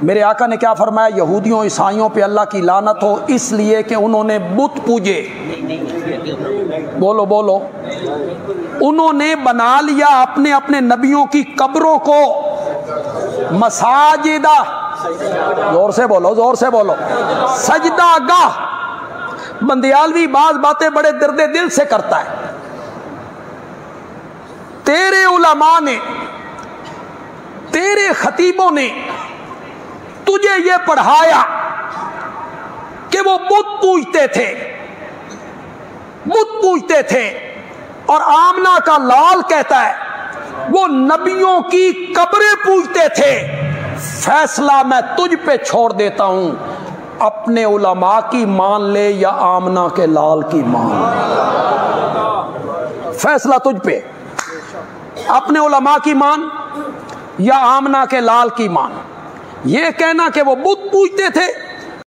मेरे आका ने क्या फरमाया, यहूदियों ईसाइयों पे अल्लाह की लानत हो, इसलिए कि उन्होंने बुत पूजे। बोलो बोलो। उन्होंने बना लिया अपने अपने नबियों की कब्रों को मसाजिदा, जोर से बोलो, जोर से बोलो, सजदा गाह। बंदियालवी बाज बातें बड़े दर्दे दिल से करता है। तेरे उलमा ने, तेरे खतीबों ने तुझे ये पढ़ाया कि वो बुत पूजते थे, बुत पूजते थे। और आमना का लाल कहता है वो नबियों की कब्रें पूजते थे। फैसला मैं तुझ पे छोड़ देता हूं, अपने उलमा की मान ले या आमना के लाल की मान। फैसला तुझ पे, अपने उलमा की मान या आमना के लाल की मान। ये कहना कि वो बुत पूजते थे